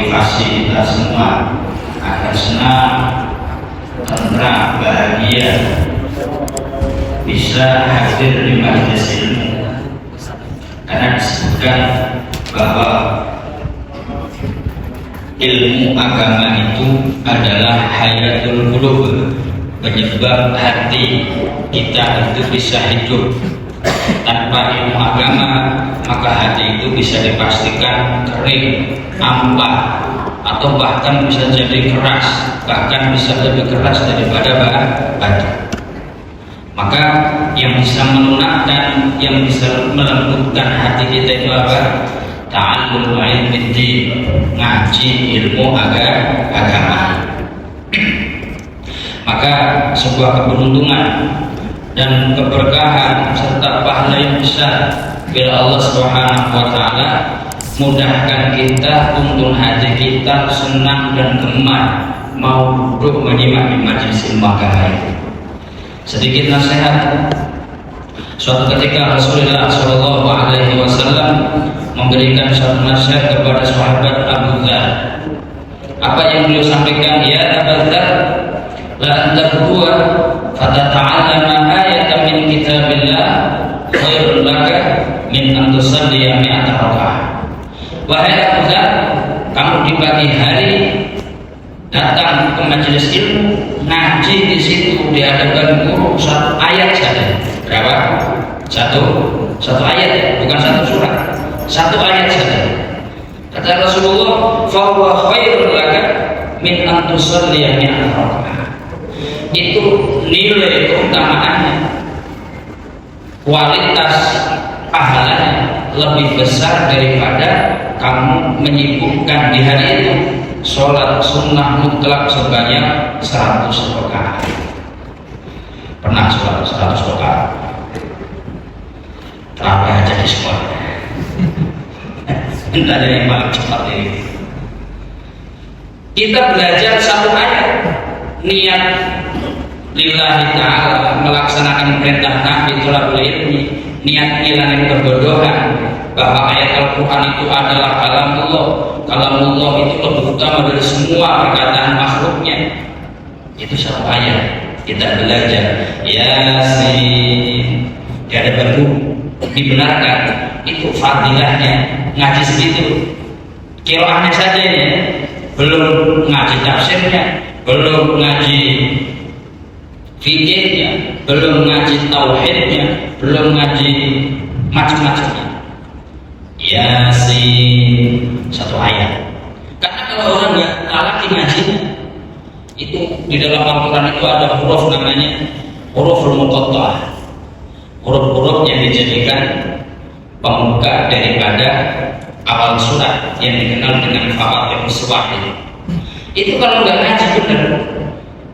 memotivasi kita semua agar senang, tenang, bahagia, bisa hadir di majelis ilmu. Karena disebutkan bahwa ilmu agama itu adalah hayatul qulub, penyebab hati kita itu bisa hidup. Tanpa ilmu agama, maka hati itu bisa dipastikan kering, ampa, atau bahkan bisa jadi keras, bahkan bisa lebih keras daripada batu. Maka yang bisa melunakkan, yang bisa melembutkan hati kita itu apa? Ta'allum ilmi din, ngaji ilmu agama. Maka sebuah keberuntungan dan keberkahan serta pahala yang besar bila Allah Subhanahu wa taala mudahkan kita, tuntun hati kita senang dan gemar mau duduk menyimak di majelis ilmu agama ini. Sedikit nasihat. Suatu ketika Rasulullah Shallallahu Alaihi Wasallam memberikan suatu nasihat kepada sahabat Abu Dzar. Apa yang beliau sampaikan? Ya Abu Dzar, la antarbuwa fatata'allama ayatan min kitabillah khairul laka min an tusalliya mi'ata rakaah. Wahai Abu Dzar, kamu di pagi hari datang ke majelis ilmu, ngaji di situ di hadapan guru satu ayat saja. Berapa? Satu ayat, bukan satu surat. Satu ayat saja. Kata Rasulullah, fa huwa khairul laka min an tusalliya mi'ata rakaah. Itu nilai keutamaannya, kualitas pahalanya lebih besar daripada kamu menyibukkan di hari itu sholat sunnah mutlak sebanyak 100 rakaat. Pernah sholat 100 rakaat? Terawih aja di sekolah. Tidak ada yang paling cepat ini. Kita belajar satu ayat, niat lillahi ta'ala, melaksanakan perintah Nabi thalabul ilmi, niat ngilangin perbodohan, bahwa ayat Al-Quran itu adalah kalamullah. Kalamullah itu lebih utama dari semua perkataan makhluknya. Itu satu ayat kita belajar. Yasin di hadapan guru dibenarkan, itu fadilahnya. Ngaji segitu, qiraahnya saja ini, belum ngaji tafsirnya, belum ngaji fikihnya, belum ngaji tauhidnya, belum ngaji macam-macamnya. Yasin satu ayat. Karena kalau orang nggak latih ngajinya, itu di dalam Al-Quran itu ada huruf namanya huruful muqatta'ah, huruf-huruf yang dijadikan pembuka daripada awal surat yang dikenal dengan Fawaatihus Shawahid. Itu kalau nggak ngaji benar,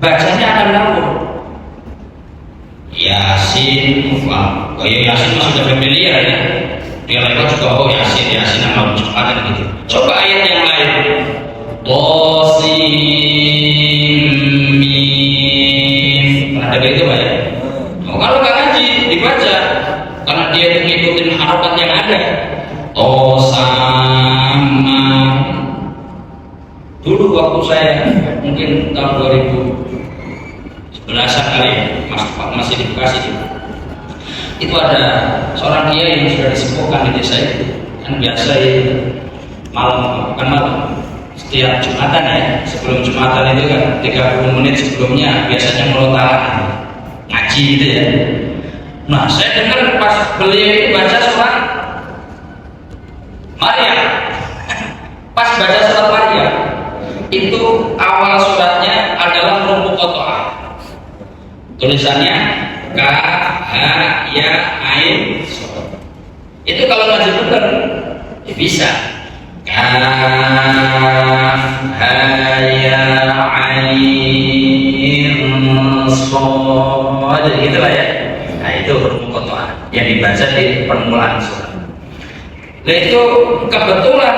bacanya akan ngawur. Yasin, Yasin masih sudah familiar ya. Dia lewat juga, Yasin nama cepat gitu. Coba ayat yang lain. Tosim mim. Pernah dengar itu Pak ya? Kalau nggak ngaji dibaca, karena dia mengikuti harakat yang ada. Tosama. Dulu waktu saya mungkin tahun 2011 kali masih di Bekasi itu ada seorang kiai yang sudah disepuhkan di desa itu, kan biasa itu malam setiap Jumatan ya, sebelum Jumatan itu kan 30 menit sebelumnya biasanya melotaran ngaji gitu ya. Nah saya dengar pas beliau itu baca surat Maryam, pas baca surat Maryam itu awal suratnya adalah huruf muqatta'ah, tulisannya Ka-ha-ya-ain. Itu kalau ngaji bener ya bisa. Ka-ha-ya-ain-shad, gitu lah ya. Nah itu huruf muqatta'ah yang dibaca di permulaan surat. Nah itu kebetulan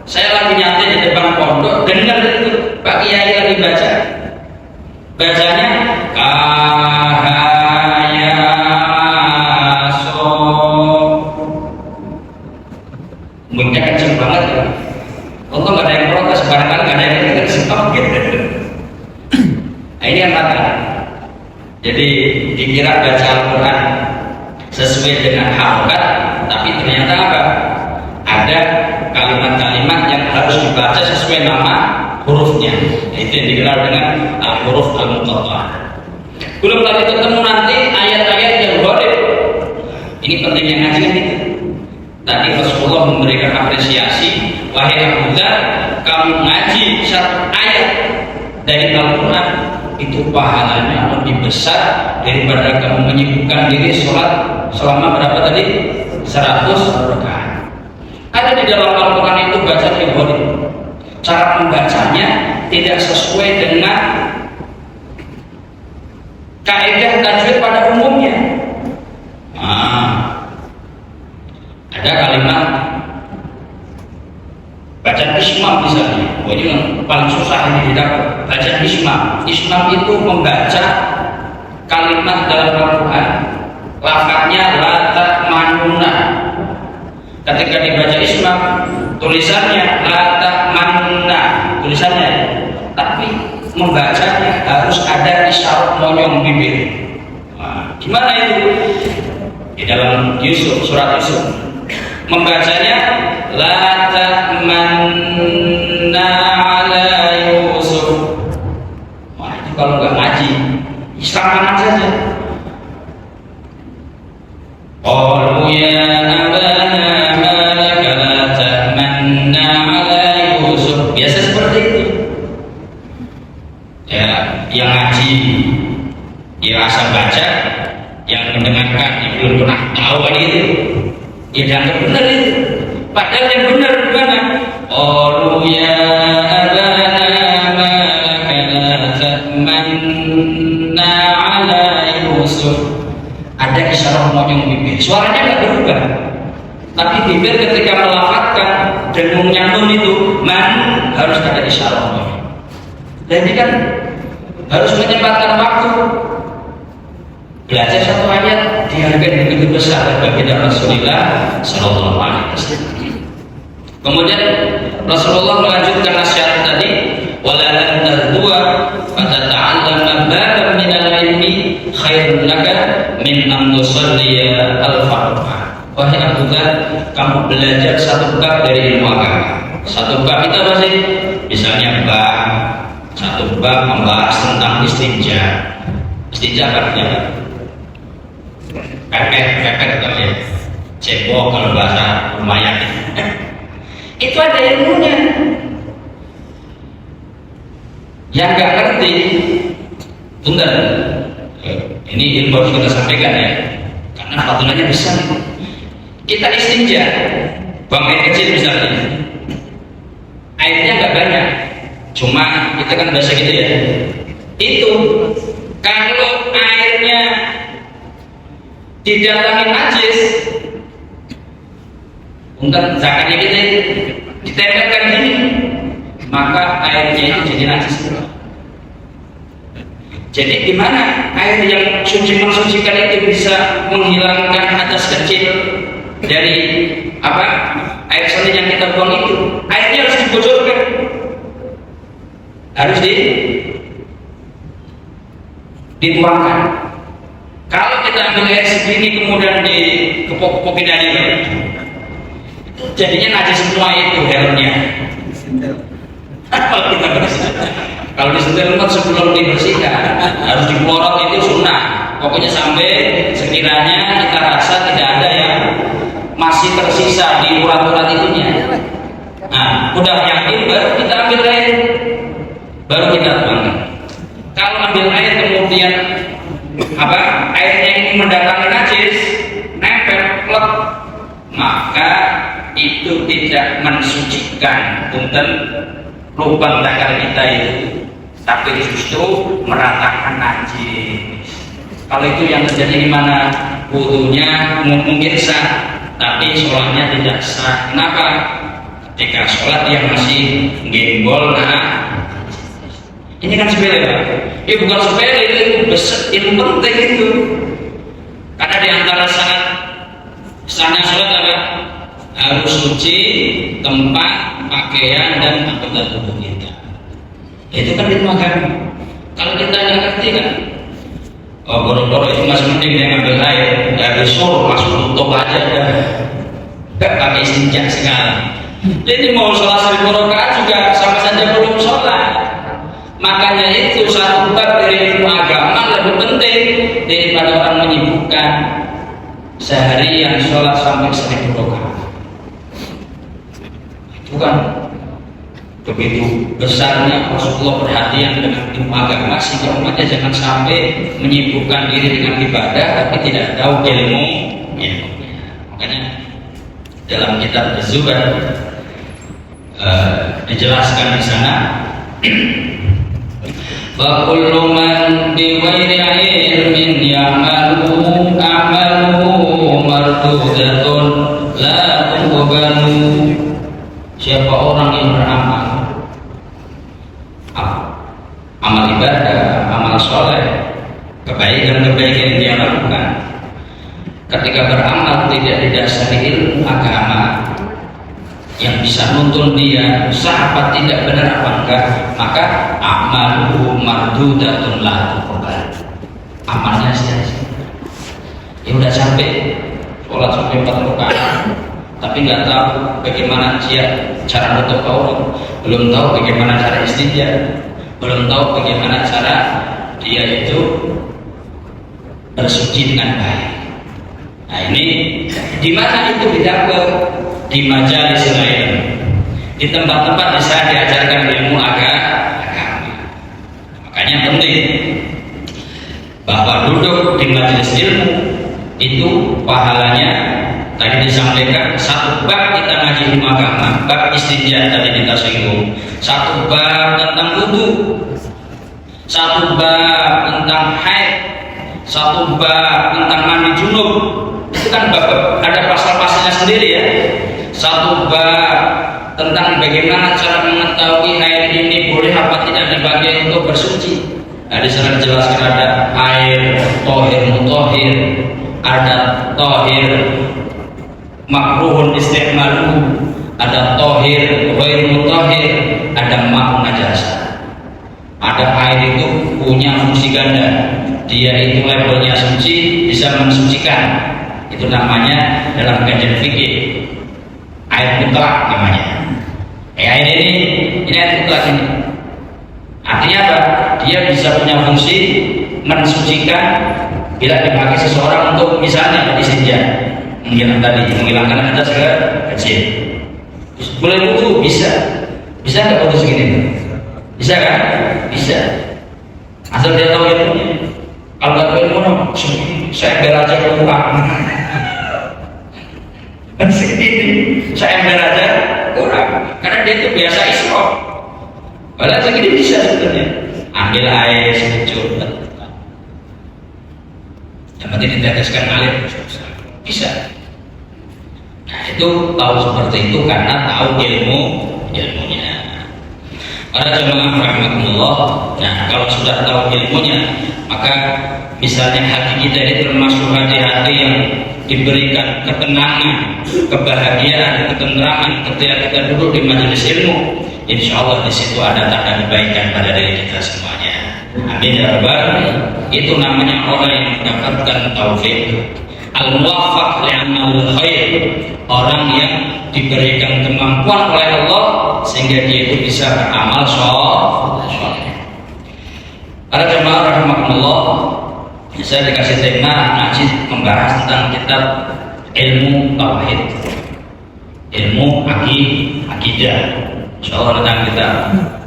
saya lagi nyantai di depan pondok, dengar itu Pak Kiai lagi baca, bacanya Mungkin kenceng banget ya. Untung gak ada yang protes ini yang kata. Jadi dikira baca Al-Quran sesuai dengan harokat, tapi ternyata apa? Ada kalimat-kalimat yang harus dibaca sesuai nama hurufnya. Itu yang dikenal dengan al-huruf al-muqatta'ah. Belum lagi ketemu nanti ayat-ayat yang gharib. Ini pentingnya ngaji kan itu. Tadi Rasulullah memberikan apresiasi, wahai Abu Dzar, kamu ngaji satu ayat dari Al-Quran itu pahalanya lebih besar daripada kamu menyibukkan diri sholat selama berapa tadi? 100 rakaat. Ada di dalam Al-Quran itu bacaan yang gharib. Cara membacanya tidak sesuai dengan kaidah tajwid pada umumnya. Ada kalimat bacaan ismam misalnya. Ini yang paling susah ini didapat. Bacaan ismam. Ismam itu membaca kalimat dalam Al-Quran. Lafadznya la ta'manuna. Ketika dibaca ismam, tulisannya la ta'manuna. Tulisannya, tapi membacanya harus ada isyarat monyong bibir. Gimana itu? Di dalam Yusuf, surat Yusuf, membacanya la ta'manna ala Yusuf. Wah, itu kalau nggak ngaji, Islaman saja. Qalu ya abana ma laka la ta'manna ala Yusuf. Biasa seperti itu. Ya, yang ngaji, yang asal baca, yang mendengarkan, yang belum pernah tahu kan itu, ya dianggap benar itu. Padahal yang benar gimana? Qalu ya abana ma laka la ta'manna ala Yusuf. Ada isyarat monyong bibir. Suaranya nggak berubah, tapi bibir ketika melafazkan dengungnya nun itu man harus ada isyarat monyong. Jadi kan harus menyempatkan waktu. Belajar satu ayat dihargai begitu besar baginda Rasulullah Sallallahu Alaihi Wasallam. Kemudian Rasulullah melanjutkan nasihat tadi, wala lan tardua fatata'allama baban min al-ilmi khairun laka min an tusalliya al-fardha. Wahai Abu Dzar, kamu belajar satu bab dari ilmu agama. Satu bab itu apa sih? Misalnya bab satu bab membahas tentang istinja. Istinja artinya pepet atau ya cebok kalau bahasa lumayan. Itu ada ilmunya. Yang nggak ngerti, tunggal. Ini ilmu harus kita sampaikan ya, karena fadilahnya besar. Kita istinja, buang air kecil misalnya, airnya nggak banyak, cuma kita kan biasa gitu ya. Itu kalau airnya didatangi najis, untuk zakatnya kita ditempelkan gini, maka airnya itu jadi najis. Jadi gimana air yang suci mensucikan itu bisa menghilangkan hadas kecil dari apa air seni yang kita buang itu? Airnya harus dibocorkan, harus dituangkan. Kalau kita ambil air segini kemudian dikepok-kepokin aja, jadinya najis semua itu helmnya. Kalau kita bersihkan, kalau disentil sebelum dibersihkan harus dipelorot, itu sunnah. Pokoknya sampai sekiranya kita rasa tidak ada yang masih tersisa di urat-urat itunya. Nah, udah yakin baru kita ambil air, baru kita tuangkan. Kalau ambil air kemudian airnya ini mendatangi najis, nempel, plek, maka itu tidak mensucikan punten lubang dakar kita itu, tapi justru meratakan najis. Kalau itu yang terjadi di mana wudunya mungkin sah, tapi sholatnya tidak sah. Kenapa? Ketika sholat dia masih gembol, ini kan sepele Pak. Ini bukan sepele, itu besar, ilmu penting itu. Karena di antara sahnya sholat ada harus suci tempat, pakaian dan anggota tubuh kita. Itu kan ilmu agama. Kalau kita nggak ngerti kan, oh boro-boro itu masih penting dia ngambil air dari sur langsung tutup aja udah, nggak pakai istinja segala. Jadi mau sholat 1000 rakaat juga sama saja belum sholat. Makanya itu satu bab dari ilmu agama lebih penting daripada orang menyibukkan seharian sholat sampai 1000 rakaat. Itu kan begitu besarnya Rasulullah perhatian dengan ilmu agama sehingga umatnya jangan sampai menyibukkan diri dengan ibadah tapi tidak tahu ilmu. Makanya dalam kitab Az-Zuhd dijelaskan di sana wa kullu man bi ghairi ilmin ya'malu amaluhu mardudatun la tuqbalu. Siapa orang yang beramal amal ibadah, amal soleh, kebaikan-kebaikan yang dia lakukan, ketika beramal tidak didasari ilmu agama yang bisa nuntun dia sah apa tidak, benar apa enggak, maka amaluhu mardudatun la tuqbal. Amalnya sia-sia. Ya udah capek sholat sampai 4 rakaat tapi nggak tahu bagaimana dia cara nutup aurat, belum tahu bagaimana cara istinja, belum tahu bagaimana cara dia itu bersuci dengan baik. Nah ini di mana itu didapat? Di majalis ilmu, di tempat-tempat bisa diajarkan ilmu agama. Makanya penting bahwa duduk di majelis ilmu itu pahalanya tadi disampaikan, satu bab kita ngaji ilmu agama, bab istinja tadi kita singgung, satu bab tentang wudu, satu bab tentang haid, satu bab tentang mandi junub. Itu kan bab ada pasal-pasalnya sendiri ya. Satu bab tentang bagaimana cara mengetahui air ini boleh apa tidak dipakai untuk bersuci. Nah, di sana dijelaskan ada air tohir mutohir, ada tohir makruhun istiqmaluhu, ada tohir ghair mutohir, ada ma'un najasa. Ada air itu punya fungsi ganda, dia itu levelnya suci, bisa mensucikan. Itu namanya dalam kajian fikih air mutlak namanya. Air ini air mutlak ini. Artinya apa? Dia bisa punya fungsi mensucikan bila dipakai seseorang untuk misalnya beristinja, menghilangkan hadas kecil. Boleh wudu bisa nggak wudu segini? Bisa kan? Bisa. Asal dia tahu ilmunya. Kalau nggak tahu ilmu, saya belajar kurang. Saya belajar kurang karena dia itu biasa isrof. Padahal segini bisa sebetulnya. Ambil air secucuk, yang penting diteteskan air bisa. Nah itu tahu seperti itu karena tahu ilmunya. Para jemaah rahmatullah. Nah kalau sudah tahu ilmunya, maka misalnya hati kita ini termasuk hati-hati yang diberikan ketenangan, kebahagiaan, ketenteraman ketika kita duduk di majelis ilmu. Insya Allah di situ ada tanda kebaikan pada diri kita semuanya. Amin ya rabbal. Itu namanya orang yang mendapatkan taufik, al-muwaffaq li'amal khair, orang yang diberikan kemampuan oleh Allah sehingga dia itu bisa beramal sholeh. Para jemaah rahmatullah, saya dikasih tema ngaji membahas tentang kitab ilmu tauhid, ilmu akidah. Insyaallah akan kita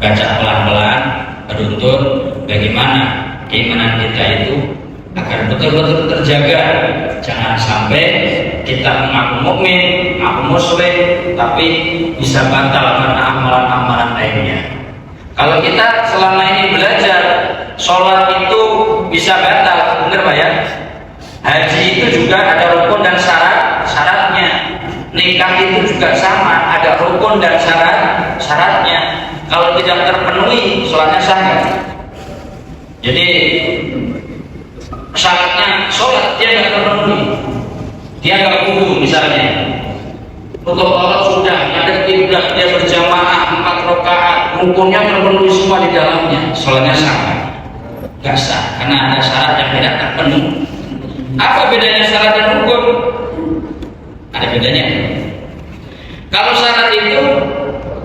baca pelan-pelan, beruntun bagaimana keimanan kita itu agar betul-betul terjaga. Jangan sampai kita mengaku mukmin, mengaku muslim, tapi bisa batal karena amalan-amalan lainnya. Kalau kita selama ini belajar sholat itu bisa batal, benar Pak ya? Haji itu juga ada rukun dan syaratnya. Nikah itu juga sama, ada rukun dan syaratnya. Kalau tidak terpenuhi, sholatnya sah. Jadi syaratnya sholat dia tidak terpenuhi, dia nggak wudu misalnya. Untuk sholat sudah ada kiblat, dia berjamaah 4 rakaat, rukunnya terpenuhi semua di dalamnya, sholatnya sah. Gak sah karena ada syarat yang tidak terpenuhi. Apa bedanya syarat dan rukun? Ada bedanya. Kalau syarat itu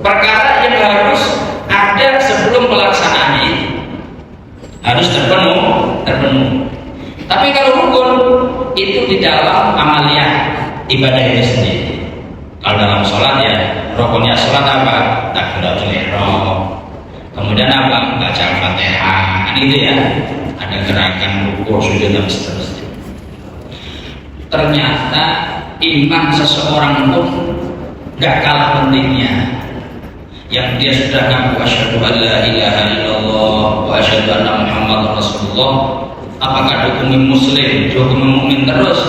perkara yang harus ada sebelum pelaksanaannya, harus terpenuhi. Tapi kalau rukun itu di dalam amaliyah ibadah itu sendiri. Kalau dalam sholat ya rukunnya sholat apa? Takbiratul ihram. Kemudian apa? Baca Al-Fatihah. Kan itu ya. Ada gerakan rukuk, sujud dan seterusnya. Ternyata iman seseorang pun gak kalah pentingnya. Yang dia sudah ngaku asyhadu an la ilaha illallah wa asyhadu anna Muhammadar Rasulullah. Apakah dihukumi muslim, dihukumi mukmin terus?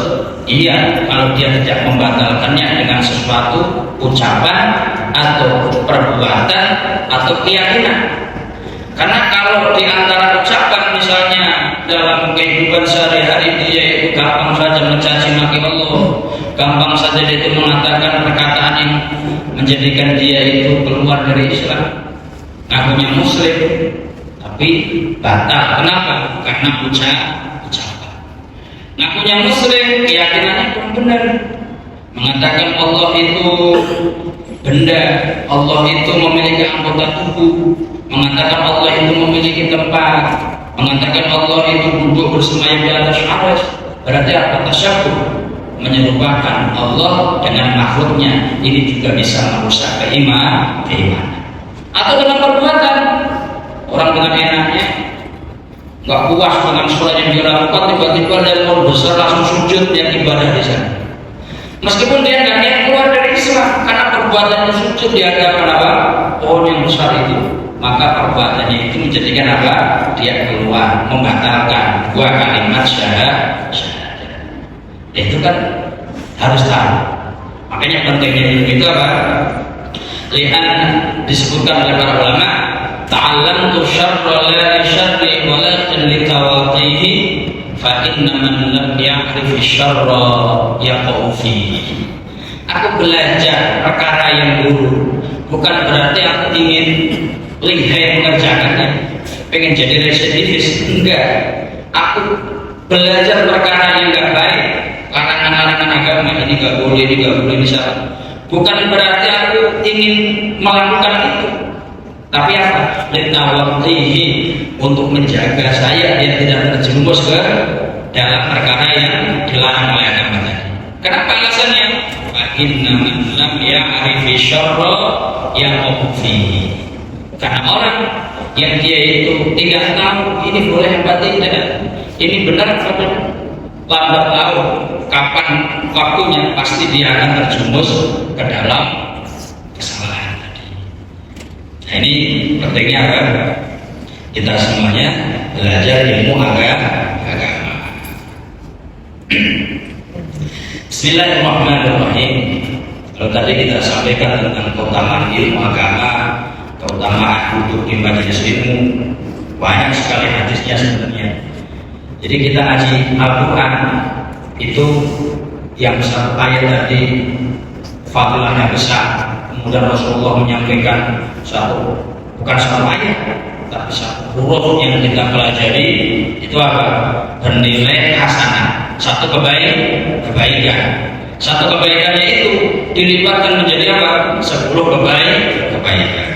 Iya, kalau dia tidak membatalkannya dengan sesuatu ucapan atau perbuatan atau keyakinan. Karena kalau di antara ucapan misalnya dalam kehidupan sehari-hari dia itu gampang saja mencaci maki Allah, gampang saja dia itu mengatakan perkataan yang menjadikan dia itu keluar dari Islam, ngakunya muslim tapi batal. Kenapa? Karena ucapan. Ngakunya muslim, keyakinannya kurang benar. Mengatakan Allah itu benda, Allah itu memiliki anggota tubuh, mengatakan Allah itu memiliki tempat, mengatakan Allah itu duduk bersemayam di atas arsy. Berarti apa? Tasyabbuh, menyerupakan Allah dengan makhluknya. Ini juga bisa merusak keimanan. Atau dengan perbuatan, orang dengan enaknya nggak puas dengan sholat yang dia lakukan, tiba-tiba dia mau besar langsung sujud yang ibadah di sana. Meskipun dia nggak niat keluar dari Islam, karena perbuatannya sujud di hadapan apa? Pohon yang besar itu, maka perbuatannya itu menjadikan apa? Dia keluar, membatalkan dua kalimat syahadat. Itu kan harus tahu. Makanya pentingnya itu apa? Lihat disebutkan oleh para ulama, ta'allamtu syarra la syarri walakin litawatihi fa inna man lam ya'rif syarra yaqau fihi. Aku belajar perkara yang buruk, bukan berarti aku ingin lihai mengerjakannya, pengen jadi residivis. Enggak, aku belajar perkara yang enggak baik, larangan-larangan agama, ini enggak boleh, ini enggak boleh, ini salah. Bukan berarti aku ingin melakukan itu, tapi apa? Litawatihi, untuk menjaga saya dia tidak terjerumus ke dalam perkara yang dilarang oleh agama tadi. Kenapa alasannya? Fa inna man lam ya'rifi syarra yaqau fihi. Karena orang yang dia itu tidak tahu ini boleh apa tidak, ini benar apa tidak, lambat laun kapan waktunya pasti dia akan terjerumus ke dalam kesalahan tadi. Nah, ini pentingnya apa? Kita semuanya belajar ilmu agama. Bismillahirrahmanirrahim. Kalau tadi kita sampaikan tentang keutamaan ilmu agama, keutamaan duduk di majelis ilmu, banyak sekali hadisnya sebenarnya. Jadi kita ngaji Al-Quran itu yang satu ayat tadi fadilahnya besar. Kemudian Rasulullah menyampaikan bukan satu ayat, tapi satu huruf yang kita pelajari itu apa? Bernilai hasanah, satu kebaikan. Satu kebaikannya itu dilipatkan menjadi apa? 10 kebaikan.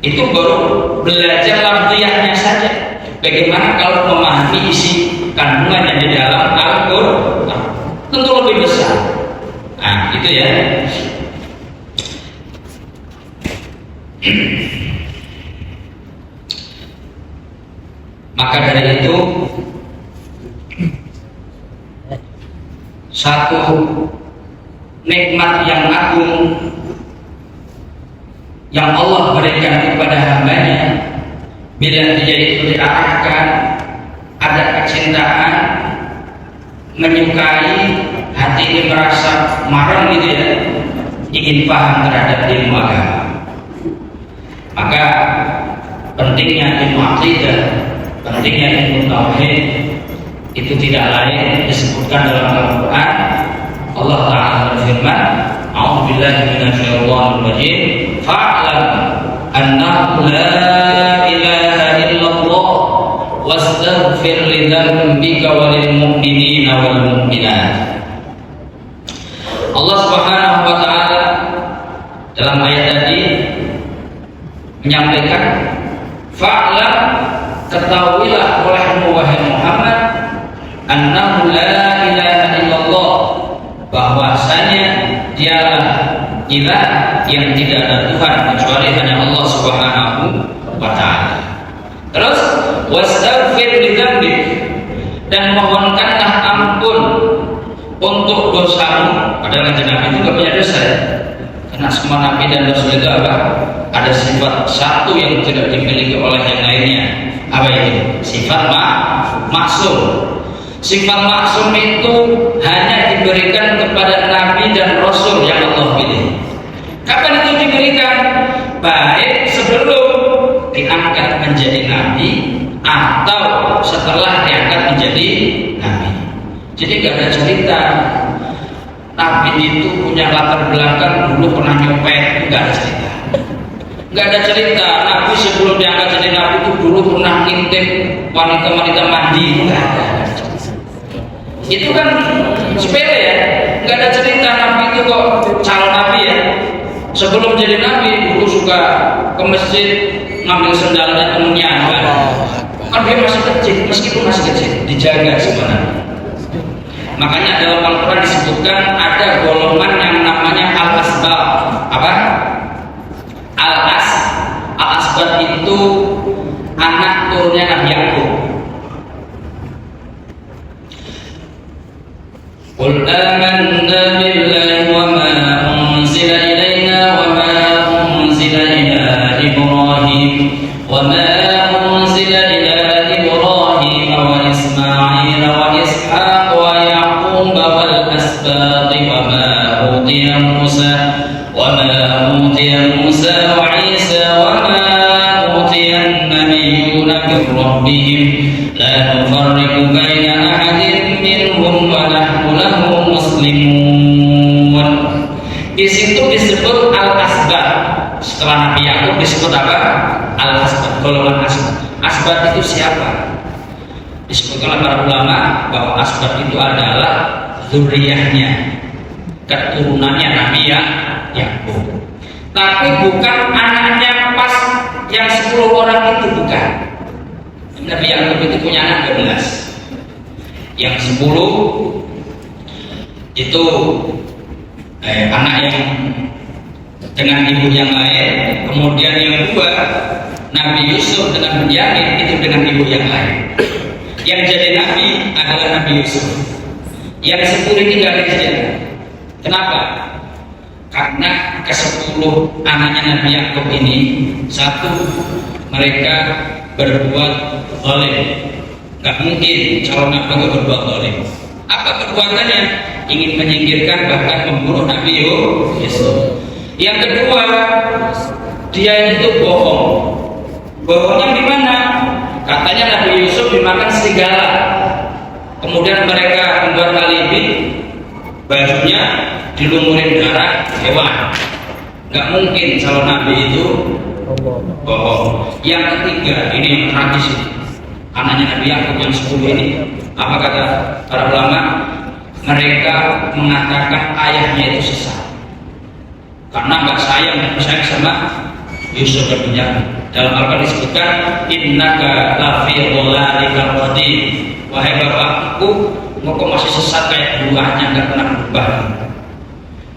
Itu baru belajar lafziyahnya saja. Bagaimana kalau memahami isi kandungan yang di dalam Al-Quran? Tentu lebih besar. Nah, itu ya. Maka dari itu satu nikmat yang agung yang Allah berikan kepada hambanya, bila dia itu diarahkan ada kecintaan, menyukai, hati ini merasa marah gitu ya, ingin paham terhadap ilmu agama, maka pentingnya ilmu aqidah, pentingnya ilmu tauhid itu tidak lain disebutkan dalam Al-Quran. Allah Ta'ala berfirman, a'udzubillahi minasyaitonir rajim, fa'lam annahu la ilaha illallah wastaghfir li dzambika walil mu'minina wal mu'minat. Allah Subhanahu wa taala dalam ayat tadi menyampaikan, fa'lam, ketahuilah olehmu wahai Muhammad, annahu la ilaha illallah, bahwasanya dialah ilah yang tidak ada Tuhan kecuali hanya Allah Subhanahu wa taala. Terus wastaghfir li dzambik, dan mohonkanlah ampun untuk dosamu. Padahal Nabi itu gak punya dosa ya? Karena semua Nabi dan Rasul itu apa? Ada sifat satu yang tidak dimiliki oleh yang lainnya. Apa itu? Sifat maksum. Sifat maksum itu hanya diberikan kepada Nabi dan Rasul yang Allah pilih. Kapan itu diberikan? Baik sebelum diangkat menjadi Nabi atau setelah diangkat menjadi Nabi. Jadi gak ada cerita Nabi itu punya latar belakang dulu pernah nyopet, gak ada cerita. Gak ada cerita Nabi sebelum diangkat jadi Nabi itu dulu pernah ngintip wanita-wanita mandi, gak ada. Itu kan sepele ya. Gak ada cerita Nabi itu kok calon Nabi ya. Sebelum jadi Nabi dulu suka ke masjid ngambil sendalnya temennya kan dia masih kecil, meskipun masih kecil dijaga sebenarnya. Makanya dalam Al-Quran disebutkan ada golongan yang namanya Al-Asbab. Apa? Al-Asbab itu anak turunnya Nabi Yakub. Qul amanna billahi wa ma unzila ilaina wa ma unzila ila Ibrahim wa ma unzila ila Ibrahim wa Ismail wa Ishaq wa Yaqub wal asbaq wa ma utiya Musa wa Isa wa ma utiya an-nabiyyuna min rabbihim la nufarriqu baina ahadin minhum wa nahnu lahu muslimun. Di situ disebut Al-Asbab. Setelah Nabi Yakub disebut apa? Al-Asbab, golongan Asbab. Asbab itu siapa? Disebutkan oleh para ulama bahwa Asbab itu adalah zuriyahnya, keturunannya Nabi Yakub. Tapi bukan anaknya pas yang 10 orang itu, bukan. Nabi Yakub itu punya anak 12. Yang 10 itu anak yang dengan ibu yang lain. Kemudian yang 2 Nabi Yusuf dengan Benyamin itu dengan ibu yang lain. Yang jadi Nabi adalah Nabi Yusuf. Yang 10 ini tidak ada. Kenapa? Karena ke-10 anaknya Nabi Yakub ini, satu, mereka berbuat zalim. Gak mungkin calon Nabi gak berbuat zalim. Apa perbuatannya? Ingin menyingkirkan bahkan membunuh Nabi Yusuf. Yang kedua, dia itu bohong. Bohongnya di mana? Katanya Nabi Yusuf dimakan serigala. Kemudian mereka membuat alibi, bajunya dilumurin darah hewan. Gak mungkin calon Nabi itu bohong. Yang ketiga, ini yang tragis, anaknya Nabi Yakub yang 10 ini. Apa kata para ulama? Mereka mengatakan ayahnya itu sesat karena nggak sayang sama Yusuf dan Benyamin. Dalam Al-Quran disebutkan, innaka lafi dhalalikal qadim, wahai bapakku, engkau masih sesat kayak dulunya, nggak pernah berubah.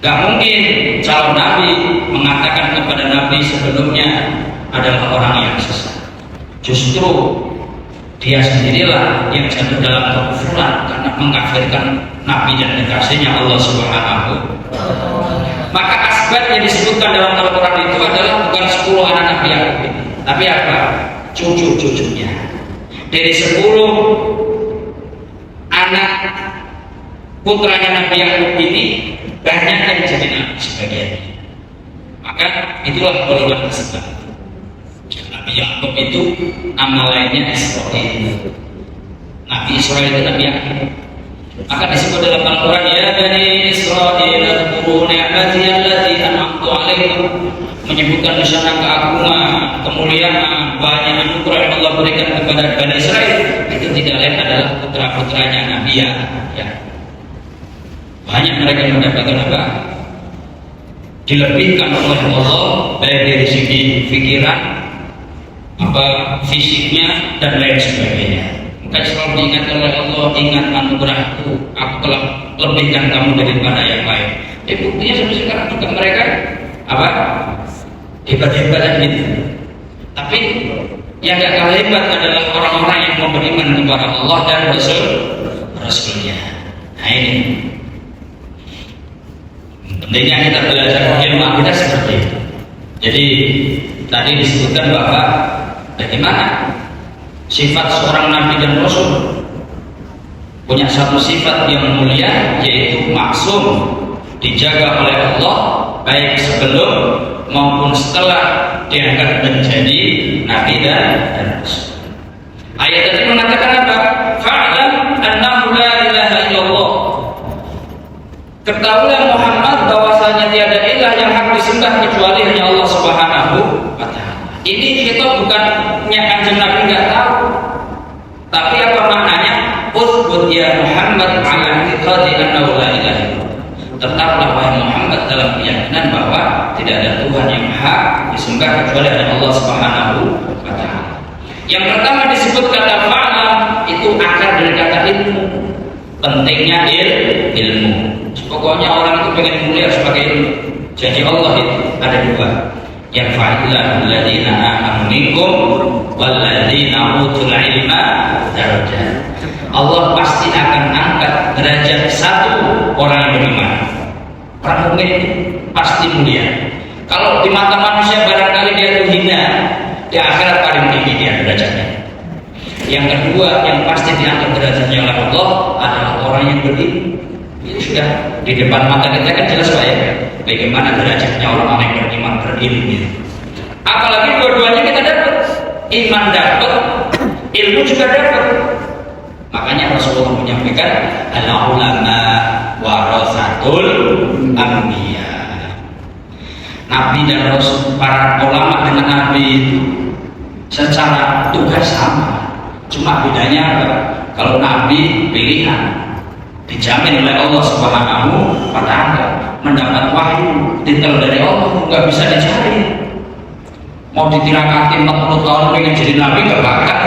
Gak mungkin calon Nabi mengatakan kepada Nabi sebelumnya adalah orang yang sesat. Justru dia sendirilah yang jatuh dalam kekufuran karena mengkafirkan Nabi dan kekasihnya Allah Subhanahu. Maka asbab yang disebutkan dalam Al-Quran itu adalah bukan 10 anak Nabi Yakub, tapi apa? Cucu-cucunya. Dari 10 anak putranya Nabi Yakub ini, banyak yang jadi Nabi sebagian. Maka itulah golongan asbab. Nabi Yakub itu nama lainnya Israil. Nabi Israil itu Nabi Yakub. Maka disebut dalam Al-Quran, ya Bani Israil adkuru ni'mati allati an'amtu 'alaikum, menyebutkan di sana keagungan, kemuliaan, banyak anugerah yang Allah berikan kepada Bani Israil. para putranya Nabi ya. Banyak mereka yang mendapatkan apa? Dilebihkan oleh Allah baik dari segi pikiran, fisiknya dan lain sebagainya. Maka selalu diingatkan oleh Allah, ingat anugerahku, aku telah lebihkan kamu daripada yang lain. Buktinya sampai sekarang juga mereka hebat-hebat gitu. Tapi yang gak kalah hebat adalah orang-orang yang mau beriman kepada Allah dan Rasulnya. Nah ini pentingnya kita belajar ilmu akidah seperti itu. Jadi tadi disebutkan bahwa bagaimana sifat seorang nabi dan rasul punya satu sifat yang mulia, yaitu maksum, dijaga oleh Allah baik sebelum maupun setelah diangkat menjadi nabi dan rasul. Ayat tadi mengatakan apa? Fa'lam annahu la ilaha illallah. Ketahuilah Muhammad bahwasanya tiada ilah yang hak disembah kecuali hanya Allah Subhanahu wa taala. Ini kita bukannya Kanjeng Nabi enggak tahu. Tapi apa maknanya? Uthbut ya Muhammad ala i'tiqadi annahu la ilaha illallah. Tetaplah wahai Muhammad dalam keyakinan bahwa tidak ada Tuhan yang hak disembah kecuali hanya Allah Subhanahu wa taala. Yang pertama disebut kata fa'lam, itu akar dari kata ilmu. Pentingnya ilmu. Pokoknya orang itu pengen mulia sebagai ilmu. Janji Allah itu ada dua. Yang fa'illahu alladziina aamanu minkum walladziina utul ilma darajat. Allah pasti akan angkat derajat satu orang yang beriman. Orang mukmin pasti mulia. Kalau di mata manusia barangkali dia itu hina, di akhirat paling tinggi dia derajatnya. Yang kedua yang pasti diangkat derajatnya oleh Allah adalah orang yang beriman. Ini sudah di depan mata kita kan jelas Pak ya, bagaimana derajatnya orang-orang yang beriman, berilmu. Apalagi dua-duanya kita dapat, iman dapat, ilmu juga dapat. Makanya Rasulullah menyampaikan al-ulama warasatul anbiya. Nabi dan Rasul, para ulama dengan Nabi itu secara tugas sama, cuma bedanya apa? Kalau Nabi pilihan, dijamin oleh Allah Subhanahu wa taala, mendapat wahyu detail dari Allah, nggak bisa dicari. Mau ditirakati 40 tahun pengen jadi Nabi nggak bakat.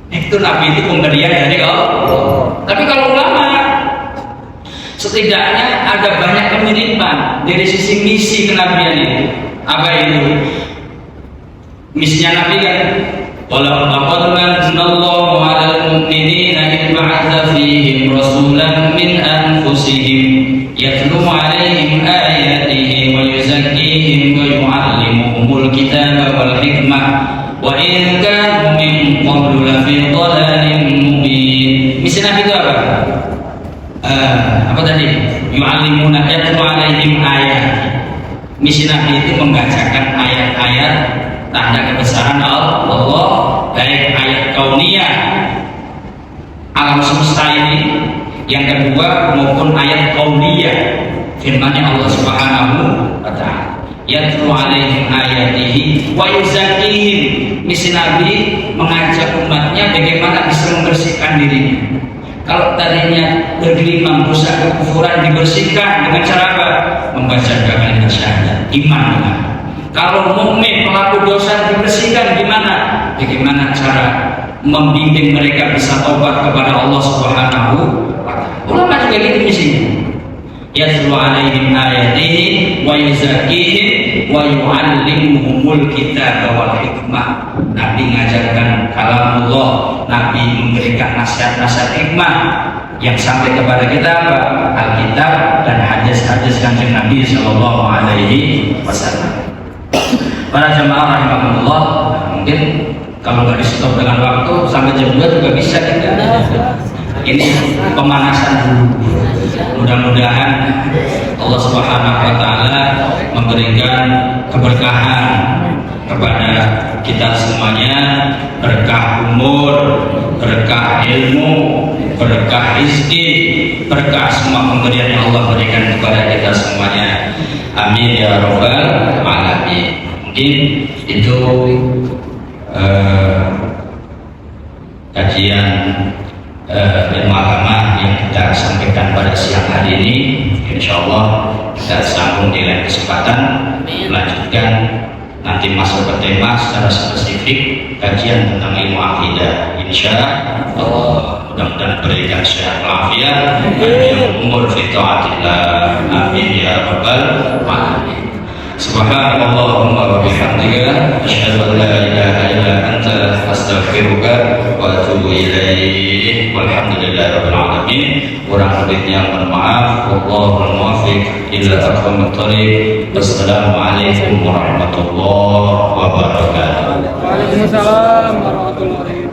Itu Nabi itu pemberian dari Allah. Tapi kalau ulama, setidaknya ada banyak kemiripan dari sisi misi kenabian itu. Apa itu? Misinya Nabi kan, walau laqad manallahu 'alal mu'minina idh ba'atha fihim rasulan min anfusihim yatlu 'alaihim ayatihi wa yuzakkihim wa yu'allimuhumul kitaba wal hikmah wa in kanu min qablu lafi dhalalin mubin. Misi Nabi itu apa? Apa tadi? Yu'allimuna yatlu 'alaihim ayat. Misi Nabi itu membacakan ayat-ayat tanda kebesaran Allah, baik ayat kauniyah alam semesta ini, yang kedua maupun ayat kauniyah firman-Nya Allah Subhanahu wa taala. Yatlu 'alaihim ayatihi wa yuzakkihim. Misi Nabi mengajak umatnya bagaimana bisa membersihkan dirinya. Kalau tadinya bergelimang dosa kekufuran, dibersihkan dengan cara apa? Membaca kalimat syahadat, iman. Kalau mukmin pelaku dosa dibersihkan gimana? Bagaimana cara membimbing mereka bisa taubat kepada Allah Subhanahu wa taala. Ulama juga gitu misinya. Yatlu 'alaihim ayatihi wa yuzakkihim wa yu'allimuhumul kitaba wal hikmah. Nabi mengajarkan kalamullah, Nabi memberikan nasihat-nasihat hikmah yang sampai kepada kita apa? Alkitab dan hadis-hadis Kanjeng Nabi sallallahu alaihi wasallam. Para jamaah rahimakumullah, mungkin kalau nggak di stop dengan waktu sampai jam 2 juga bisa kita. Ini pemanasan dulu. Mudah-mudahan Allah Subhanahu wa taala memberikan keberkahan kepada kita semuanya, berkah umur, berkah ilmu, berkah rezeki, berkah semua pemberian yang Allah berikan kepada kita semuanya. Amin ya rabbal alamin. Mungkin itu kajian ilmu agama yang kita sampaikan pada siang hari ini. Insya Allah kita sambung di lain kesempatan, melanjutkan nanti masuk ke tema secara spesifik kajian tentang ilmu akidah. Insya Allah mudah-mudahan berikan sehat walafiat, panjang umur fi taatillah, amin ya rabbal alamin. Subhanallahumma wa bihamdika asyhadu an la ilaha illa anta astaghfiruka wa atubu ilaik. Walhamdulillahirabbil alamin. Kurang lebihnya mohon maaf. Wallahul muwaffiq ila aqwamit thoriq. Wassalamualaikum warahmatullahi wabarakatuh. Waalaikumsalam warahmatullahi wabarakatuh.